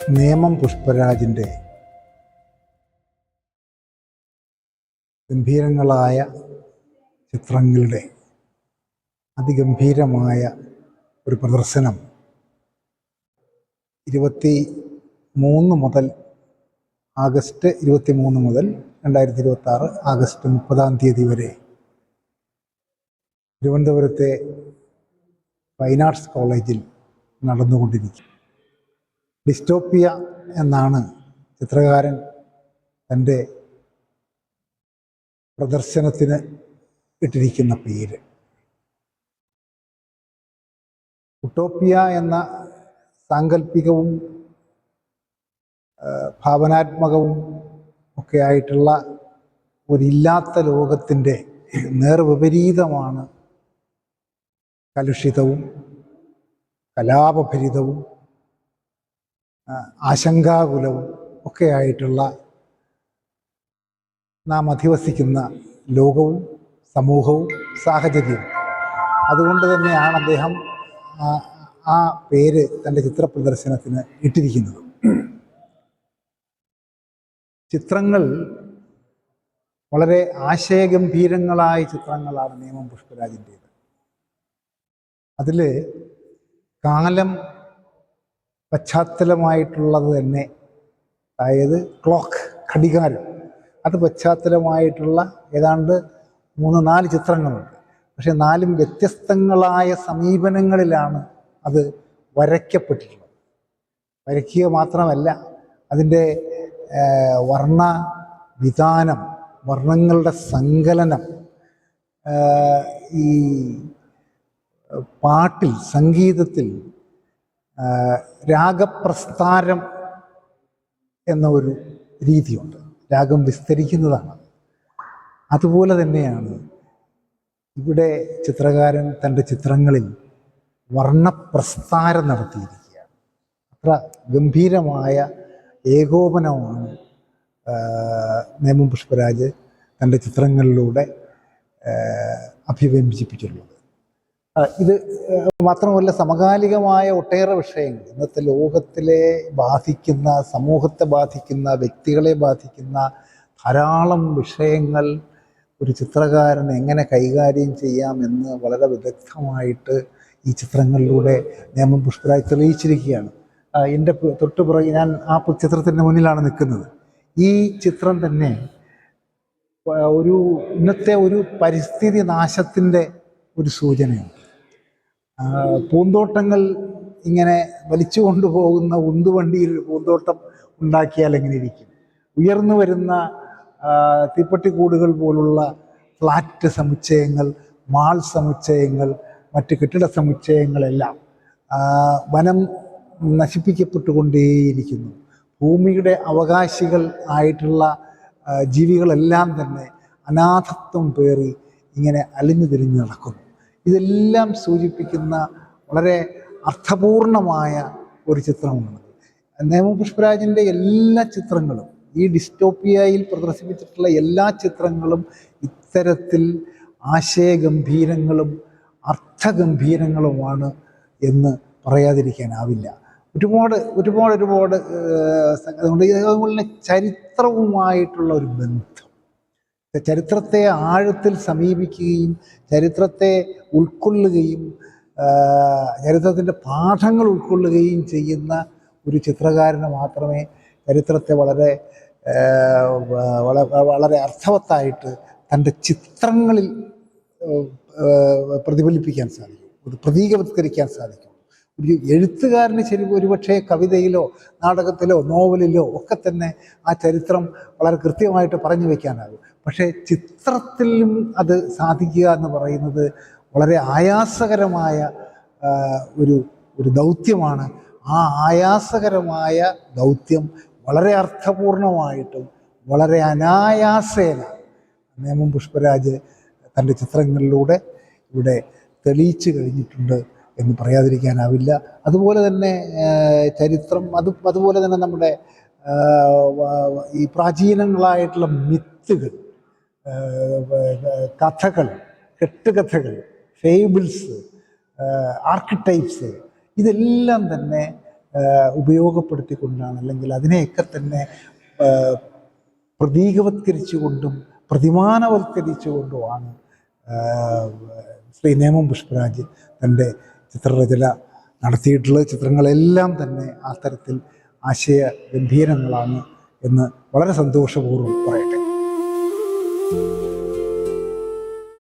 നേമം പുഷ്പരാജിൻ്റെ ഗംഭീരങ്ങളായ ചിത്രങ്ങളുടെ അതിഗംഭീരമായ ഒരു പ്രദർശനം 23 മുതൽ ആഗസ്റ്റ് 23 മുതൽ 2026 ആഗസ്റ്റ് 30 വരെ തിരുവനന്തപുരത്തെ ഫൈൻ ആർട്സ് കോളേജിൽ നടന്നുകൊണ്ടിരിക്കും. ഡിസ്റ്റോപ്പിയ എന്നാണ് ചിത്രകാരൻ തൻ്റെ പ്രദർശനത്തിന് ഇട്ടിരിക്കുന്ന പേര്. ഉട്ടോപ്പിയ എന്ന സാങ്കല്പികവും ഭാവനാത്മകവും ഒക്കെ ആയിട്ടുള്ള ഒരില്ലാത്ത ലോകത്തിൻ്റെ നേർവിപരീതമാണ് കലുഷിതവും കലാപഭരിതവും ആശങ്കാകുലവും ഒക്കെ ആയിട്ടുള്ള നാം അധിവസിക്കുന്ന ലോകവും സമൂഹവും സാഹചര്യവും. അതുകൊണ്ട് തന്നെയാണ് അദ്ദേഹം ആ പേര് തൻ്റെ ചിത്രപ്രദർശനത്തിന് ഇട്ടിരിക്കുന്നത്. ചിത്രങ്ങൾ വളരെ ആശയഗംഭീരങ്ങളായ ചിത്രങ്ങളാണ് നേമം പുഷ്പരാജിൻ്റേത്. അതിൽ കാലം പശ്ചാത്തലമായിട്ടുള്ളത് തന്നെ, അതായത് ക്ലോക്ക്, ഘടികാരം, അത് പശ്ചാത്തലമായിട്ടുള്ള ഏതാണ്ട് 3-4 ചിത്രങ്ങളുണ്ട്. പക്ഷെ 4 വ്യത്യസ്തങ്ങളായ സമീപനങ്ങളിലാണ് അത് വരയ്ക്കപ്പെട്ടിട്ടുള്ളത്. വരയ്ക്കുക മാത്രമല്ല, അതിൻ്റെ വർണ്ണ വിധാനം, വർണ്ണങ്ങളുടെ സങ്കലനം, ഈ പാട്ടിൽ, സംഗീതത്തിൽ രാഗപ്രസ്ഥാരം എന്ന ഒരു രീതിയുണ്ട്. രാഗം വിസ്തരിക്കുന്നതാണ്. അതുപോലെ തന്നെയാണ് ഇവിടെ ചിത്രകാരൻ തൻ്റെ ചിത്രങ്ങളിൽ വർണ്ണപ്രസ്ഥാരം നടത്തിയിരിക്കുകയാണ്. അത്ര ഗംഭീരമായ ഏകോപനമാണ് നേമം പുഷ്പരാജ് തൻ്റെ ചിത്രങ്ങളിലൂടെ അഭിവ്യഞ്ജിപ്പിച്ചിട്ടുള്ളത്. ഇത് മാത്രമല്ല, സമകാലികമായ ഒട്ടേറെ വിഷയങ്ങൾ, ഇന്നത്തെ ലോകത്തിലെ ബാധിക്കുന്ന, സമൂഹത്തെ ബാധിക്കുന്ന, വ്യക്തികളെ ബാധിക്കുന്ന ധാരാളം വിഷയങ്ങൾ ഒരു ചിത്രകാരൻ എങ്ങനെ കൈകാര്യം ചെയ്യാമെന്ന് വളരെ വിദഗ്ധമായിട്ട് ഈ ചിത്രങ്ങളിലൂടെ നേമം പുഷ്പരാജ് തെളിയിച്ചിരിക്കുകയാണ്. എൻ്റെ തൊട്ടുപുറകെ, ഞാൻ ആ ചിത്രത്തിൻ്റെ മുന്നിലാണ് നിൽക്കുന്നത്. ഈ ചിത്രം തന്നെ ഇന്നത്തെ ഒരു പരിസ്ഥിതി നാശത്തിൻ്റെ ഒരു സൂചനയുണ്ട്. പൂന്തോട്ടങ്ങൾ ഇങ്ങനെ വലിച്ചു കൊണ്ടുപോകുന്ന ഉന്തുവണ്ടിയിൽ ഒരു പൂന്തോട്ടം ഉണ്ടാക്കിയാൽ എങ്ങനെ ഇരിക്കും? ഉയർന്നു വരുന്ന തീപ്പട്ടിക്കൂടുകൾ പോലുള്ള ഫ്ലാറ്റ് സമുച്ചയങ്ങൾ, മാൾ സമുച്ചയങ്ങൾ, മറ്റ് കെട്ടിട സമുച്ചയങ്ങളെല്ലാം വനം നശിപ്പിക്കപ്പെട്ടുകൊണ്ടേയിരിക്കുന്നു. ഭൂമിയുടെ അവകാശികൾ ആയിട്ടുള്ള ജീവികളെല്ലാം തന്നെ അനാഥത്വം പേറി ഇങ്ങനെ അലിഞ്ഞു തിരിഞ്ഞ് നടക്കുന്നു. ഇതെല്ലാം സൂചിപ്പിക്കുന്ന വളരെ അർത്ഥപൂർണമായ ഒരു ചിത്രമാണ്. നേമം പുഷ്പരാജിൻ്റെ എല്ലാ ചിത്രങ്ങളും, ഈ ഡിസ്റ്റോപ്പിയയിൽ പ്രദർശിപ്പിച്ചിട്ടുള്ള എല്ലാ ചിത്രങ്ങളും ഇത്തരത്തിൽ ആശയഗംഭീരങ്ങളും അർത്ഥഗംഭീരങ്ങളുമാണ് എന്ന് പറയാതിരിക്കാനാവില്ല. ഒരുപാട് അതുപോലെ ചരിത്രവുമായിട്ടുള്ള ഒരു ബന്ധം, ചരിത്രത്തെ ആഴത്തിൽ സമീപിക്കുകയും ചരിത്രത്തെ ഉൾക്കൊള്ളുകയും ചരിത്രത്തിൻ്റെ പാഠങ്ങൾ ഉൾക്കൊള്ളുകയും ചെയ്യുന്ന ഒരു ചിത്രകാരന് മാത്രമേ ചരിത്രത്തെ വളരെ അർത്ഥവത്തായിട്ട് തൻ്റെ ചിത്രങ്ങളിൽ പ്രതിഫലിപ്പിക്കാൻ സാധിക്കും, പ്രതീകവത്കരിക്കാൻ സാധിക്കും. ഒരു എഴുത്തുകാരന് ഒരുപക്ഷെ കവിതയിലോ നാടകത്തിലോ നോവലിലോ ഒക്കെ തന്നെ ആ ചരിത്രം വളരെ കൃത്യമായിട്ട് പറഞ്ഞു വയ്ക്കാനാകും. പക്ഷേ ചിത്രത്തിലും അത് സാധിക്കുക എന്ന് പറയുന്നത് വളരെ ആയാസകരമായ ഒരു ദൗത്യമാണ്. ആ ആയാസകരമായ ദൗത്യം വളരെ അർത്ഥപൂർണമായിട്ടും വളരെ അനായാസേന നേമം പുഷ്പരാജ് തൻ്റെ ചിത്രങ്ങളിലൂടെ ഇവിടെ തെളിയിച്ചു കഴിഞ്ഞിട്ടുണ്ട് എന്ന് പറയാതിരിക്കാനാവില്ല. അതുപോലെ തന്നെ ചരിത്രം, അതുപോലെ തന്നെ നമ്മുടെ ഈ പ്രാചീനങ്ങളായിട്ടുള്ള മിത്തുകൾ, കഥകൾ, കെട്ടുകഥകൾ, ഫേബിൾസ്, ആർക്കിടൈപ്സ്, ഇതെല്ലാം തന്നെ ഉപയോഗപ്പെടുത്തിക്കൊണ്ടാണ്, അല്ലെങ്കിൽ അതിനെയൊക്കെ തന്നെ പ്രതീകവത്കരിച്ചുകൊണ്ടും പ്രതിമാനവത്കരിച്ചുകൊണ്ടുമാണ് ശ്രീ നേമം പുഷ്പരാജ് തൻ്റെ ചിത്രരചന നടത്തിയിട്ടുള്ള ചിത്രങ്ങളെല്ലാം തന്നെ ആ തരത്തിൽ ആശയ ഗംഭീരങ്ങളാണ് എന്ന് വളരെ സന്തോഷപൂർവ്വം പറയാം.